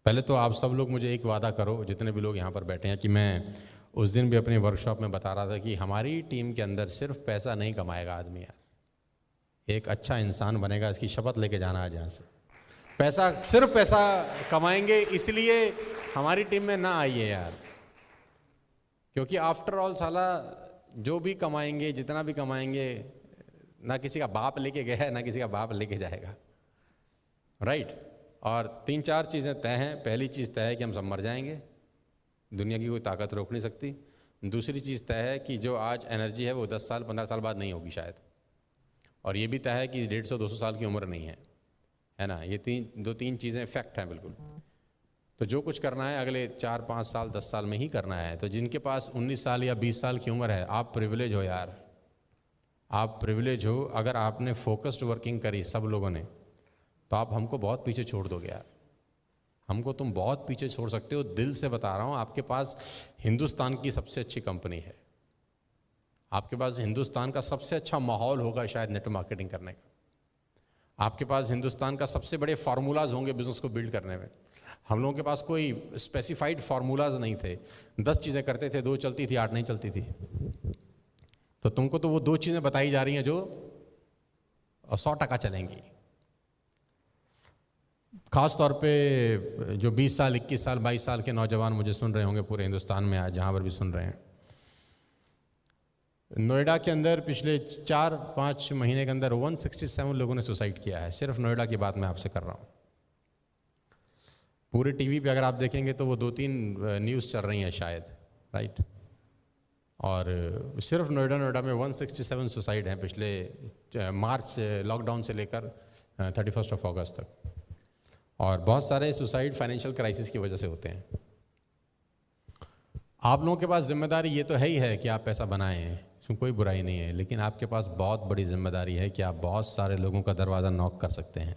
पहले तो आप सब लोग मुझे एक वादा करो, जितने भी लोग यहाँ पर बैठे हैं, कि मैं उस दिन भी अपने वर्कशॉप में बता रहा था कि हमारी टीम के अंदर सिर्फ पैसा नहीं कमाएगा आदमी यार, एक अच्छा इंसान बनेगा। इसकी शपथ लेके जाना आज यहाँ से। पैसा सिर्फ पैसा कमाएंगे इसलिए हमारी टीम में ना आइए यार, क्योंकि आफ्टर ऑल साला जो भी कमाएंगे, जितना भी कमाएंगे, ना किसी का बाप लेके गया है ना किसी का बाप लेके जाएगा, राइट। और 3-4 चीज़ें तय हैं। पहली चीज़ तय है कि हम सब मर जाएंगे, दुनिया की कोई ताकत रोक नहीं सकती। दूसरी चीज़ तय है कि जो आज एनर्जी है वो 10 साल 15 साल बाद नहीं होगी शायद। और ये भी तय है कि 150-200 साल की उम्र नहीं है ना। ये दो तीन चीज़ें फैक्ट हैं बिल्कुल। तो जो कुछ करना है अगले 4-5 साल 10 साल में ही करना है। तो जिनके पास 19 साल या 20 साल की उम्र है, आप प्रिविलेज हो यार, आप प्रिविलेज हो। अगर आपने फोकस्ड वर्किंग करी सब लोगों ने, तो आप हमको बहुत पीछे छोड़ दोगे यार। हमको तुम बहुत पीछे छोड़ सकते हो, दिल से बता रहा हूँ। आपके पास हिंदुस्तान की सबसे अच्छी कंपनी है, आपके पास हिंदुस्तान का सबसे अच्छा माहौल होगा शायद नेटवर्क मार्केटिंग करने का, आपके पास हिंदुस्तान का सबसे बड़े फार्मूलाज होंगे बिजनेस को बिल्ड करने में। हम लोगों के पास कोई स्पेसिफाइड फार्मूलाज नहीं थे। 10 चीज़ें करते थे, 2 चलती थी, 8 नहीं चलती थी। तो तुमको तो वो 2 चीज़ें बताई जा रही हैं जो 100% चलेंगी। ख़ास तौर पे जो 20 साल 21 साल 22 साल के नौजवान मुझे सुन रहे होंगे पूरे हिंदुस्तान में, आज जहाँ पर भी सुन रहे हैं। नोएडा के अंदर पिछले 4-5 महीने के अंदर 167 लोगों ने सुसाइड किया है। सिर्फ नोएडा की बात मैं आपसे कर रहा हूँ। पूरे टीवी पे अगर आप देखेंगे तो वो 2-3 न्यूज़ चल रही हैं शायद, राइट। और सिर्फ नोएडा में 167 सुसाइड हैं पिछले मार्च लॉकडाउन से लेकर 31 अगस्त तक। और बहुत सारे सुसाइड फाइनेंशियल क्राइसिस की वजह से होते हैं। आप लोगों के पास जिम्मेदारी ये तो है ही है कि आप पैसा बनाएं, इसमें कोई बुराई नहीं है, लेकिन आपके पास बहुत बड़ी जिम्मेदारी है कि आप बहुत सारे लोगों का दरवाज़ा नॉक कर सकते हैं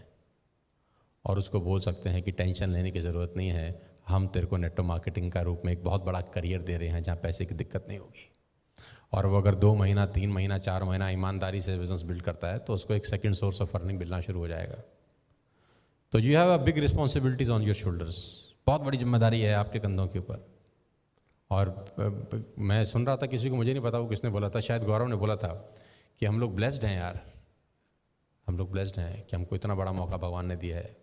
और उसको बोल सकते हैं कि टेंशन लेने की ज़रूरत नहीं है, हम तेरे को नेटवर्क मार्केटिंग का रूप में एक बहुत बड़ा करियर दे रहे हैं जहाँ पैसे की दिक्कत नहीं होगी। और वो अगर 2 महीना 3 महीना 4 महीना ईमानदारी से बिजनेस बिल्ड करता है तो उसको एक सेकेंड सोर्स ऑफ अर्निंग मिलना शुरू हो जाएगा। तो you have a big responsibilities on your shoulders. बहुत बड़ी जिम्मेदारी है आपके कंधों के ऊपर। और मैं सुन रहा था किसी को, मुझे नहीं पता वो किसने बोला था, शायद गौरव ने बोला था कि हम लोग ब्लेस्ड हैं यार, हम लोग ब्लेस्ड हैं कि हमको इतना बड़ा मौका भगवान ने दिया है।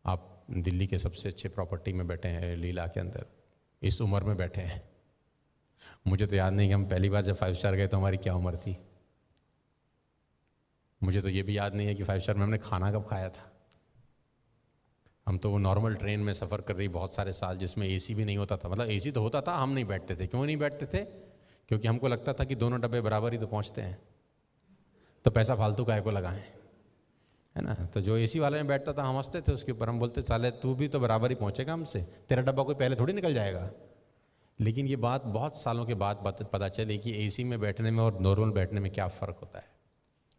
आप दिल्ली के सबसे अच्छे प्रॉपर्टी में बैठे हैं, लीला के अंदर, इस उम्र में बैठे हैं। मुझे तो याद नहीं कि हम पहली बार जब 5 स्टार गए तो हमारी क्या उम्र थी। मुझे तो ये भी याद नहीं है कि 5 स्टार में हमने खाना कब खाया था। हम तो वो नॉर्मल ट्रेन में सफ़र कर रही बहुत सारे साल, जिसमें एसी भी नहीं होता था। मतलब एसी तो होता था, हम नहीं बैठते थे। क्यों नहीं बैठते थे? क्योंकि हमको लगता था कि दोनों डब्बे बराबर ही तो पहुंचते हैं, तो पैसा फालतू काहे को लगाएं, है ना। तो जो एसी वाले में बैठता था हम हंसते थे उसके ऊपर, हम बोलते साले तू भी तो बराबर ही पहुंचेगा हमसे, तेरा डब्बा कोई पहले थोड़ी निकल जाएगा। लेकिन ये बात बहुत सालों के बाद पता चली कि एसी में बैठने में और नॉर्मल बैठने में क्या फ़र्क होता है।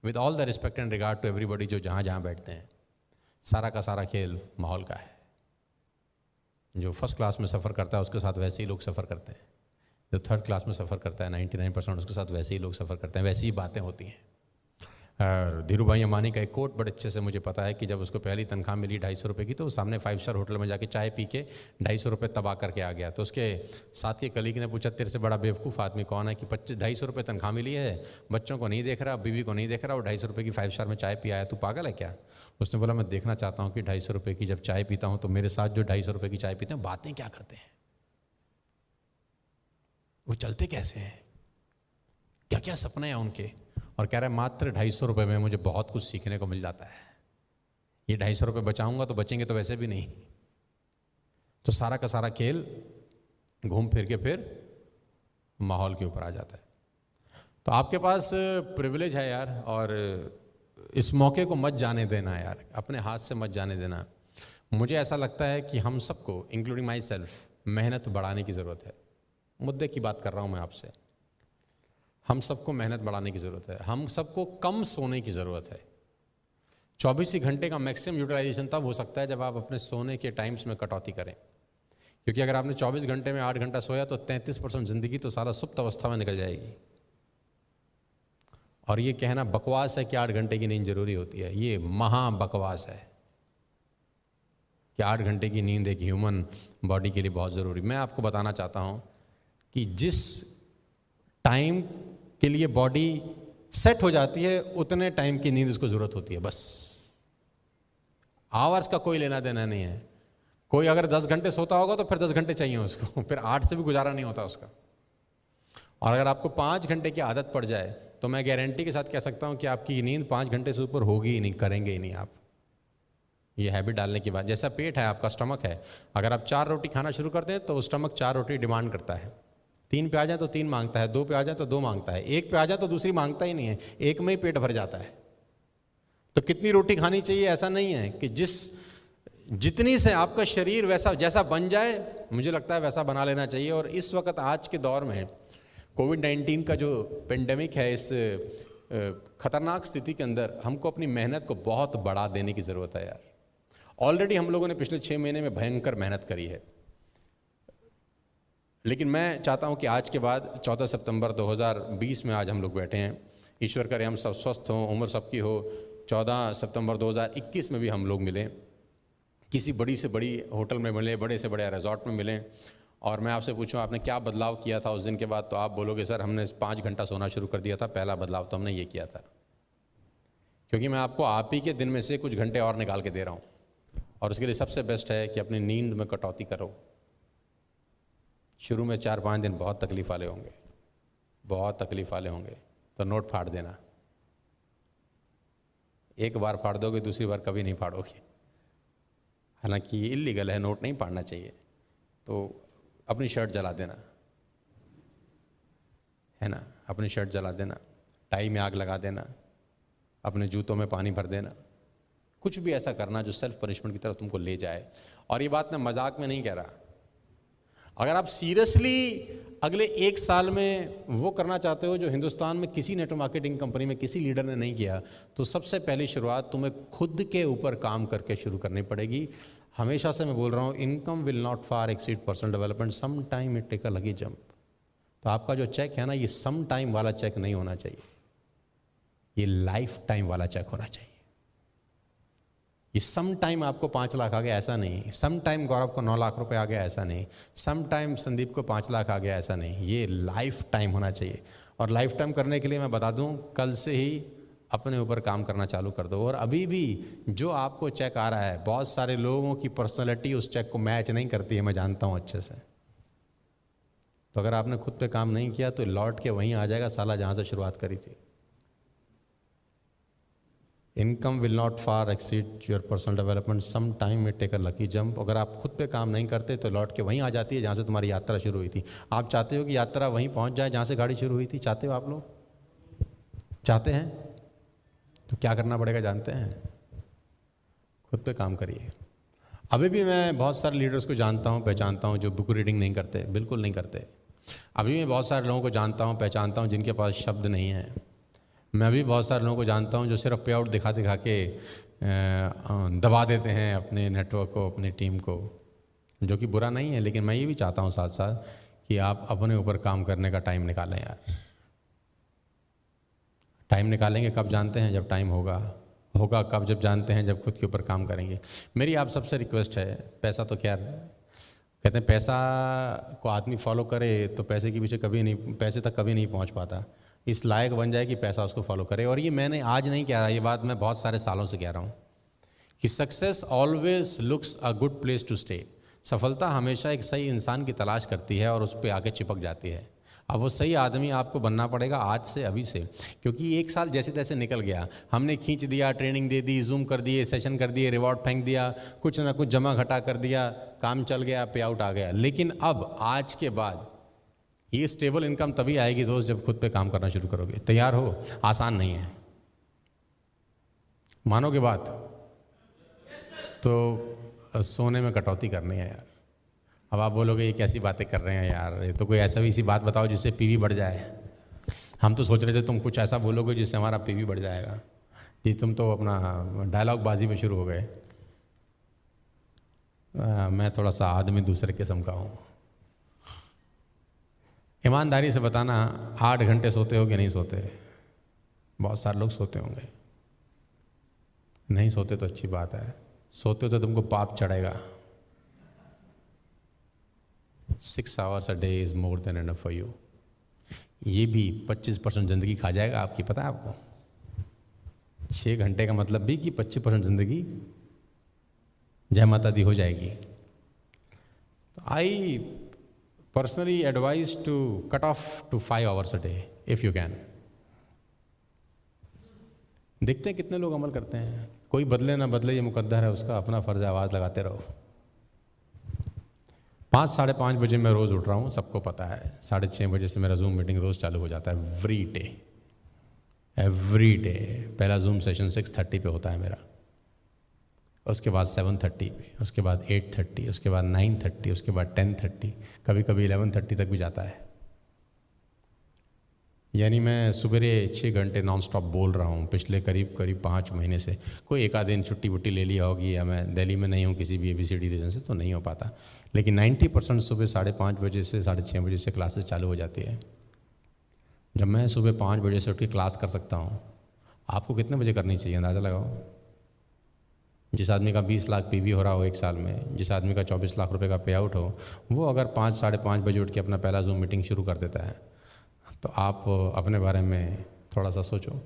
With all the respect and regard to everybody जो जहाँ जहाँ बैठते हैं, सारा का सारा खेल माहौल का है। जो फर्स्ट क्लास में सफ़र करता है उसके साथ वैसे ही लोग सफ़र करते हैं, जो थर्ड क्लास में सफ़र करता है 99% उसके साथ वैसे ही लोग सफ़र करते हैं, वैसी ही बातें होती हैं। और धीरू भाई अंबानी का एक कोट बड़े अच्छे से मुझे पता है कि जब उसको पहली तनख्वाह मिली 250 रुपये की, तो वो सामने 5 स्टार होटल में जाके चाय पी के 250 रुपये तबाह करके आ गया। तो उसके साथ के कलीग ने पूछा तेरे से बड़ा बेवकूफ़ आदमी कौन है कि 250 रुपये तनख्वाह मिली है, बच्चों को नहीं देख रहा, बीवी को नहीं देख रहा, और 250 रुपये की 5 स्टार में चाय पिया है, तू पागल है क्या? उसने बोला मैं देखना चाहता हूँ कि 250 रुपये की जब चाय पीता हूँ तो मेरे साथ जो 250 रुपये की चाय पीते हैं बातें क्या करते हैं, वो चलते कैसे हैं, क्या क्या सपने हैं उनके। और कह रहा है मात्र 250 रुपये में मुझे बहुत कुछ सीखने को मिल जाता है। ये 250 रुपये बचाऊंगा तो बचेंगे तो वैसे भी नहीं। तो सारा का सारा खेल घूम फिर के फिर माहौल के ऊपर आ जाता है। तो आपके पास प्रिविलेज है यार, और इस मौके को मत जाने देना यार, अपने हाथ से मत जाने देना। मुझे ऐसा लगता है कि हम सबको इंक्लूडिंग माई सेल्फ मेहनत बढ़ाने की ज़रूरत है। मुद्दे की बात कर रहा हूँ मैं आपसे। हम सबको मेहनत बढ़ाने की ज़रूरत है। हम सबको कम सोने की ज़रूरत है। 24 ही घंटे का मैक्सिमम यूटिलाइजेशन तब हो सकता है जब आप अपने सोने के टाइम्स में कटौती करें। क्योंकि अगर आपने 24 घंटे में 8 घंटा सोया तो 33% ज़िंदगी तो सारा सुप्त अवस्था में निकल जाएगी। और ये कहना बकवास है कि 8 घंटे की नींद जरूरी होती है, ये महा बकवास है। कि 8 घंटे की नींद एक ह्यूमन बॉडी के लिए बहुत ज़रूरी। मैं आपको बताना चाहता हूँ कि जिस टाइम के लिए बॉडी सेट हो जाती है उतने टाइम की नींद उसको ज़रूरत होती है, बस। आवर्स का कोई लेना देना नहीं है। कोई अगर 10 घंटे सोता होगा तो फिर 10 घंटे चाहिए उसको, फिर 8 से भी गुजारा नहीं होता उसका। और अगर आपको 5 घंटे की आदत पड़ जाए तो मैं गारंटी के साथ कह सकता हूँ कि आपकी नींद 5 घंटे से ऊपर होगी ही नहीं, करेंगे ही नहीं आप। ये हैबिट डालने के बाद, जैसा पेट है आपका, स्टमक है, अगर आप 4 रोटी खाना शुरू कर दें तो स्टमक 4 रोटी डिमांड करता है। 3 पे आ जाए तो 3 मांगता है, 2 पे आ जाए तो 2 मांगता है, 1 पे आ जाए तो दूसरी मांगता ही नहीं है, एक में ही पेट भर जाता है। तो कितनी रोटी खानी चाहिए ऐसा नहीं है कि जितनी से आपका शरीर वैसा जैसा बन जाए, मुझे लगता है वैसा बना लेना चाहिए। और इस वक्त आज के दौर में कोविड-19 का जो पेंडेमिक है, इस खतरनाक स्थिति के अंदर हमको अपनी मेहनत को बहुत बढ़ा देने की ज़रूरत है यार। ऑलरेडी हम लोगों ने पिछले 6 महीने में भयंकर मेहनत करी है, लेकिन मैं चाहता हूं कि आज के बाद 14 सितंबर 2020 में आज हम लोग बैठे हैं, ईश्वर करे हम सब स्वस्थ हों, उम्र सबकी हो। 14 सितंबर 2021 में भी हम लोग मिलें, किसी बड़ी से बड़ी होटल में मिलें, बड़े से बड़े रिजॉर्ट में मिलें, और मैं आपसे पूछूं आपने क्या बदलाव किया था उस दिन के बाद, तो आप बोलोगे सर हमने 5 घंटा सोना शुरू कर दिया था, पहला बदलाव तो हमने ये किया था। क्योंकि मैं आपको आप ही के दिन में से कुछ घंटे और निकाल के दे रहा हूँ, और उसके लिए सबसे बेस्ट है कि अपनी नींद में कटौती करो। शुरू में 4-5 दिन बहुत तकलीफ वाले होंगे, बहुत तकलीफ वाले होंगे, तो नोट फाड़ देना। एक बार फाड़ दोगे, दूसरी बार कभी नहीं फाड़ोगे। हालांकि ये इल्लीगल है, नोट नहीं फाड़ना चाहिए। तो अपनी शर्ट जला देना, है ना, अपनी शर्ट जला देना, टाई में आग लगा देना, अपने जूतों में पानी भर देना, कुछ भी ऐसा करना जो सेल्फ पनिशमेंट की तरफ तुमको ले जाए। और ये बात मैं मजाक में नहीं कह रहा। अगर आप सीरियसली अगले 1 साल में वो करना चाहते हो जो हिंदुस्तान में किसी नेटवर्क मार्केटिंग कंपनी में किसी लीडर ने नहीं किया, तो सबसे पहली शुरुआत तुम्हें खुद के ऊपर काम करके शुरू करनी पड़ेगी। हमेशा से मैं बोल रहा हूँ, income will not far exceed personal development, some time it take a lucky jump. तो आपका जो चेक है ना, ये सम टाइम वाला चेक नहीं होना चाहिए, ये लाइफ टाइम वाला चेक होना चाहिए। ये सम टाइम आपको 5 लाख आ गया ऐसा नहीं, सम टाइम गौरव को 9 लाख रुपए आ गया ऐसा नहीं, सम टाइम संदीप को 5 लाख आ गया ऐसा नहीं, ये लाइफ टाइम होना चाहिए। और लाइफ टाइम करने के लिए मैं बता दूं, कल से ही अपने ऊपर काम करना चालू कर दो। और अभी भी जो आपको चेक आ रहा है, बहुत सारे लोगों की पर्सनैलिटी उस चेक को मैच नहीं करती है, मैं जानता हूँ अच्छे से। तो अगर आपने खुद पे काम नहीं किया तो लौट के वहीं आ जाएगा साला जहाँ से शुरुआत करी थी। Income will not far exceed your personal development, some time it take a lucky jump. अगर आप खुद पे काम नहीं करते तो लौट के वहीं आ जाती है जहाँ से तुम्हारी यात्रा शुरू हुई थी। आप चाहते हो कि यात्रा वहीं पहुँच जाए जहाँ से गाड़ी शुरू हुई थी? चाहते हो? आप लोग चाहते हैं? तो क्या करना पड़ेगा जानते हैं? खुद पे काम करिए। अभी भी मैं बहुत सारे लीडर्स को जानता हूँ, पहचानता हूँ, जो बुक रीडिंग नहीं करते, बिल्कुल नहीं करते। अभी मैं बहुत सारे लोगों को जानता हूँ, पहचानता हूँ, जिनके पास शब्द नहीं है। मैं भी बहुत सारे लोगों को जानता हूँ जो सिर्फ पे आउट दिखा दिखा के दबा देते हैं अपने नेटवर्क को, अपनी टीम को, जो कि बुरा नहीं है। लेकिन मैं ये भी चाहता हूँ साथ साथ कि आप अपने ऊपर काम करने का टाइम निकालें यार। टाइम निकालेंगे कब जानते हैं? जब टाइम होगा। होगा कब? जब जानते हैं, जब खुद के ऊपर काम करेंगे। मेरी आप सबसे रिक्वेस्ट है, पैसा तो खैर कहते हैं पैसा को आदमी फॉलो करे तो पैसे के पीछे कभी नहीं, पैसे तक कभी नहीं पहुंच पाता। इस लायक बन जाए कि पैसा उसको फॉलो करे। और ये मैंने आज नहीं कह रहा, ये बात मैं बहुत सारे सालों से कह रहा हूँ कि success always looks a good place to stay. सफलता हमेशा एक सही इंसान की तलाश करती है और उस पर आके चिपक जाती है। अब वो सही आदमी आपको बनना पड़ेगा आज से, अभी से, क्योंकि 1 साल जैसे तैसे निकल गया। हमने खींच दिया, ट्रेनिंग दे दी, जूम कर दिए, सेशन कर दिए, रिवॉर्ड फेंक दिया, कुछ ना कुछ जमा घटा कर दिया, काम चल गया, पे आउट आ गया। लेकिन अब आज के बाद ये स्टेबल इनकम तभी आएगी दोस्त जब खुद पे काम करना शुरू करोगे। तैयार हो? आसान नहीं है, मानोगे बात? तो सोने में कटौती करनी है यार। अब आप बोलोगे ये कैसी बातें कर रहे हैं यार, ये तो कोई ऐसा भी सी बात बताओ जिससे पीवी बढ़ जाए। हम तो सोच रहे थे तुम कुछ ऐसा बोलोगे जिससे हमारा पीवी बढ़ जाएगा। ये तुम तो अपना डायलॉग बाजी में शुरू हो गए। मैं थोड़ा सा आदमी दूसरे किस्म का हूँ। ईमानदारी से बताना, 8 घंटे सोते हो कि नहीं सोते? बहुत सारे लोग सोते होंगे। नहीं सोते तो अच्छी बात है, सोते हो तो तुमको पाप चढ़ेगा। 6 hours a day is more than enough for you। ये भी 25% ज़िंदगी खा जाएगा आपकी, पता है आपको? 6 घंटे का मतलब भी कि 25% ज़िंदगी जय माता दी हो जाएगी। I personally advise to cut off to 5 hours a day if you can. देखते हैं कितने लोग अमल करते हैं। कोई बदले ना बदले ये मुकद्दर है उसका, अपना फ़र्ज़ आवाज़ लगाते रहो। 5 साढ़े 5 बजे मैं रोज़ उठ रहा हूँ, सबको पता है। 6:30 बजे से मेरा जूम मीटिंग रोज़ चालू हो जाता है, एवरी डे। पहला जूम सेशन 6:30 पे होता है मेरा, उसके बाद 7:30 पे, उसके बाद 8:30, उसके बाद 9:30, उसके बाद 10:30, कभी कभी 11:30 तक भी जाता है। यानी मैं सुबह 6 घंटे नॉन स्टॉप बोल रहा हूँ पिछले करीब 5 महीने से। कोई एक आध दिन छुट्टी वुट्टी ले लिया होगी, या मैं दिल्ली में नहीं हूँ किसी भी ABCD रीज़न से, तो नहीं हो पाता। लेकिन 90% सुबह 5:30 बजे से 6:30 बजे से क्लासेस चालू हो जाती है। जब मैं सुबह 5 बजे से उठ के क्लास कर सकता हूँ, आपको कितने बजे करनी चाहिए अंदाज़ा लगाओ। जिस आदमी का 20 लाख PV हो रहा हो एक साल में, जिस आदमी का 24 लाख रुपए का पे आउट हो, वो अगर 5 साढ़े 5 बजे उठ के अपना पहला जूम मीटिंग शुरू कर देता है, तो आप अपने बारे में थोड़ा सा सोचो।